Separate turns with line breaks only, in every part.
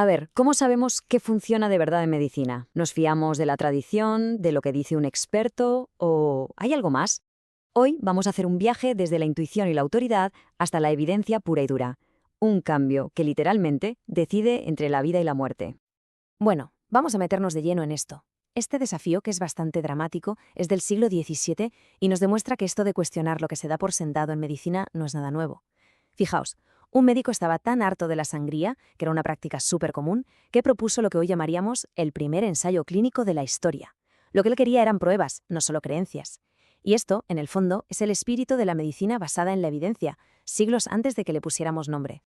A ver, ¿cómo sabemos qué funciona de verdad en medicina? ¿Nos fiamos de la tradición, de lo que dice un experto o hay algo más? Hoy vamos a hacer un viaje desde la intuición y la autoridad hasta la evidencia pura y dura. Un cambio que literalmente decide entre la vida y la muerte.
Bueno, vamos a meternos de lleno en esto. Este desafío, que es bastante dramático, es del siglo XVII y nos demuestra que esto de cuestionar lo que se da por sentado en medicina no es nada nuevo. Fijaos, un médico estaba tan harto de la sangría, que era una práctica súper común, que propuso lo que hoy llamaríamos el primer ensayo clínico de la historia. Lo que él quería eran pruebas, no solo creencias. Y esto, en el fondo, es el espíritu de la medicina basada en la evidencia, siglos antes de que le pusiéramos nombre.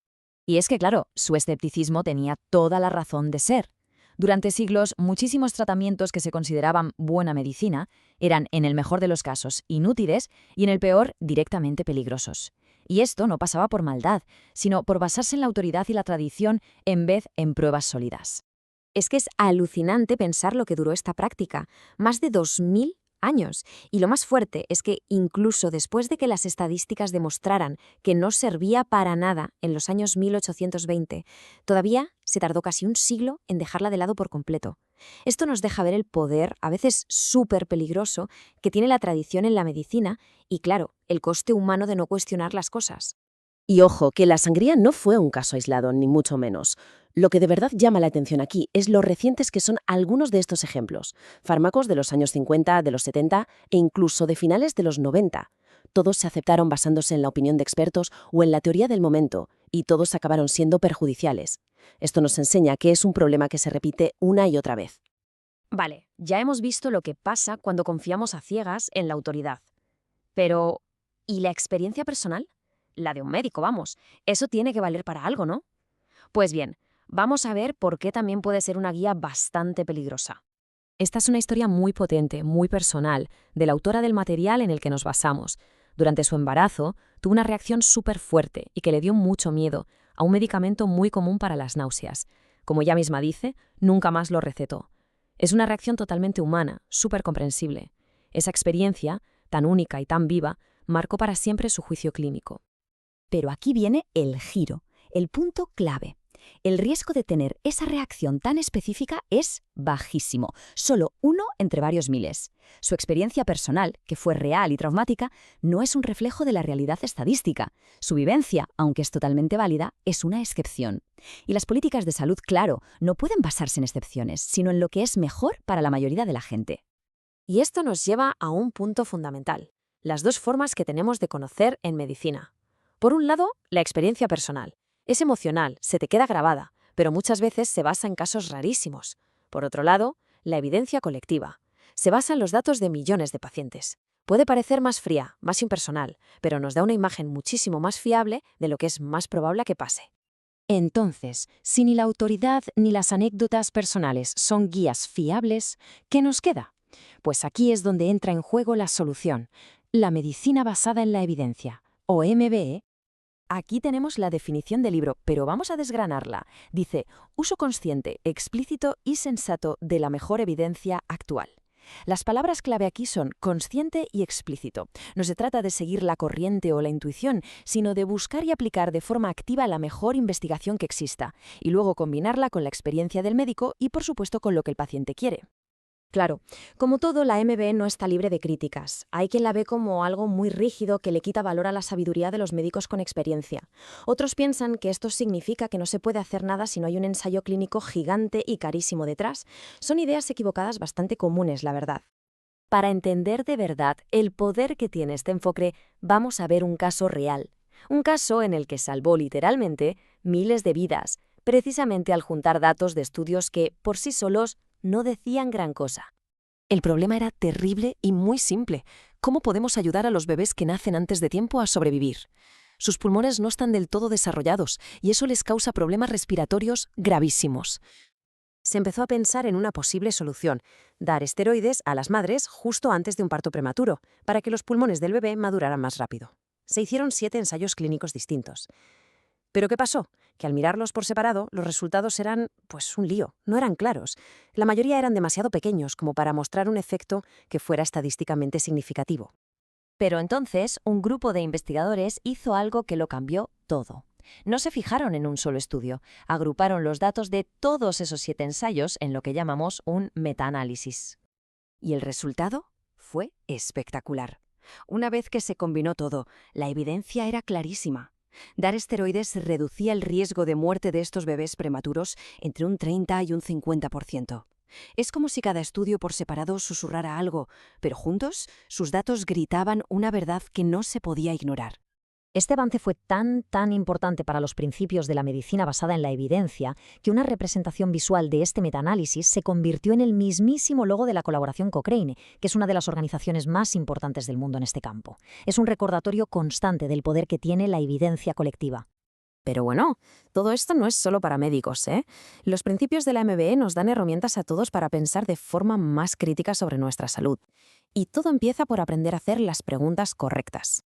Y es que, claro, su escepticismo tenía toda la razón de ser. Durante siglos, muchísimos tratamientos que se consideraban buena medicina eran, en el mejor de los casos, inútiles y, en el peor, directamente peligrosos. Y esto no pasaba por maldad, sino por basarse en la autoridad y la tradición en vez en pruebas sólidas.
Es que es alucinante pensar lo que duró esta práctica, más de 2000 años. Y lo más fuerte es que incluso después de que las estadísticas demostraran que no servía para nada en los años 1820, todavía se tardó casi un siglo en dejarla de lado por completo. Esto nos deja ver el poder, a veces súper peligroso, que tiene la tradición en la medicina y, claro, el coste humano de no cuestionar las cosas.
Y ojo, que la sangría no fue un caso aislado, ni mucho menos. Lo que de verdad llama la atención aquí es lo recientes que son algunos de estos ejemplos. Fármacos de los años 50, de los 70 e incluso de finales de los 90. Todos se aceptaron basándose en la opinión de expertos o en la teoría del momento, y todos acabaron siendo perjudiciales. Esto nos enseña que es un problema que se repite una y otra vez.
Vale, ya hemos visto lo que pasa cuando confiamos a ciegas en la autoridad. Pero, ¿y la experiencia personal? La de un médico, vamos. Eso tiene que valer para algo, ¿no? Pues bien, vamos a ver por qué también puede ser una guía bastante peligrosa.
Esta es una historia muy potente, muy personal, de la autora del material en el que nos basamos. Durante su embarazo, tuvo una reacción súper fuerte y que le dio mucho miedo a un medicamento muy común para las náuseas. Como ella misma dice, nunca más lo recetó. Es una reacción totalmente humana, súper comprensible. Esa experiencia, tan única y tan viva, marcó para siempre su juicio clínico.
Pero aquí viene el giro, el punto clave. El riesgo de tener esa reacción tan específica es bajísimo, solo 1 entre varios miles. Su experiencia personal, que fue real y traumática, no es un reflejo de la realidad estadística. Su vivencia, aunque es totalmente válida, es una excepción. Y las políticas de salud, claro, no pueden basarse en excepciones, sino en lo que es mejor para la mayoría de la gente.
Y esto nos lleva a un punto fundamental, las dos formas que tenemos de conocer en medicina. Por un lado, la experiencia personal. Es emocional, se te queda grabada, pero muchas veces se basa en casos rarísimos. Por otro lado, la evidencia colectiva. Se basa en los datos de millones de pacientes. Puede parecer más fría, más impersonal, pero nos da una imagen muchísimo más fiable de lo que es más probable que pase.
Entonces, si ni la autoridad ni las anécdotas personales son guías fiables, ¿qué nos queda? Pues aquí es donde entra en juego la solución, la medicina basada en la evidencia, o MBE. Aquí tenemos la definición del libro, pero vamos a desgranarla. Dice, uso consciente, explícito y sensato de la mejor evidencia actual. Las palabras clave aquí son consciente y explícito. No se trata de seguir la corriente o la intuición, sino de buscar y aplicar de forma activa la mejor investigación que exista, y luego combinarla con la experiencia del médico y, por supuesto, con lo que el paciente quiere.
Claro, como todo, la MB no está libre de críticas. Hay quien la ve como algo muy rígido que le quita valor a la sabiduría de los médicos con experiencia. Otros piensan que esto significa que no se puede hacer nada si no hay un ensayo clínico gigante y carísimo detrás. Son ideas equivocadas bastante comunes, la verdad. Para entender de verdad el poder que tiene este enfoque, vamos a ver un caso real. Un caso en el que salvó literalmente miles de vidas, precisamente al juntar datos de estudios que, por sí solos, no decían gran cosa.
El problema era terrible y muy simple. ¿Cómo podemos ayudar a los bebés que nacen antes de tiempo a sobrevivir? Sus pulmones no están del todo desarrollados y eso les causa problemas respiratorios gravísimos.
Se empezó a pensar en una posible solución, dar esteroides a las madres justo antes de un parto prematuro, para que los pulmones del bebé maduraran más rápido. Se hicieron 7 ensayos clínicos distintos. ¿Pero qué pasó? Que al mirarlos por separado, los resultados eran, pues, un lío, no eran claros. La mayoría eran demasiado pequeños como para mostrar un efecto que fuera estadísticamente significativo.
Pero entonces, un grupo de investigadores hizo algo que lo cambió todo.
No se fijaron en un solo estudio, agruparon los datos de todos esos 7 ensayos en lo que llamamos un metaanálisis. Y el resultado fue espectacular. Una vez que se combinó todo, la evidencia era clarísima. Dar esteroides reducía el riesgo de muerte de estos bebés prematuros entre un 30 y un 50%. Es como si cada estudio por separado susurrara algo, pero juntos sus datos gritaban una verdad que no se podía ignorar.
Este avance fue tan importante para los principios de la medicina basada en la evidencia que una representación visual de este metaanálisis se convirtió en el mismísimo logo de la colaboración Cochrane, que es una de las organizaciones más importantes del mundo en este campo. Es un recordatorio constante del poder que tiene la evidencia colectiva.
Pero bueno, todo esto no es solo para médicos, ¿eh? Los principios de la MBE nos dan herramientas a todos para pensar de forma más crítica sobre nuestra salud. Y todo empieza por aprender a hacer las preguntas correctas.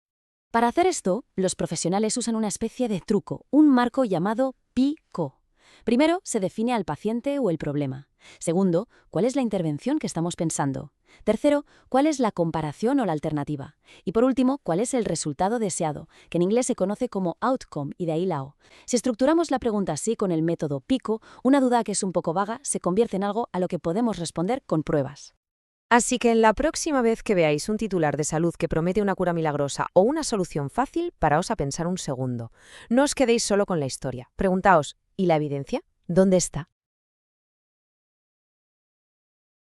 Para hacer esto, los profesionales usan una especie de truco, un marco llamado PICO. Primero, se define al paciente o el problema. Segundo, cuál es la intervención que estamos pensando. Tercero, cuál es la comparación o la alternativa. Y por último, cuál es el resultado deseado, que en inglés se conoce como outcome y de ahí la O. Si estructuramos la pregunta así con el método PICO, una duda que es un poco vaga se convierte en algo a lo que podemos responder con pruebas.
Así que la próxima vez que veáis un titular de salud que promete una cura milagrosa o una solución fácil, paraos a pensar un segundo. No os quedéis solo con la historia. Preguntaos, ¿y la evidencia? ¿Dónde está?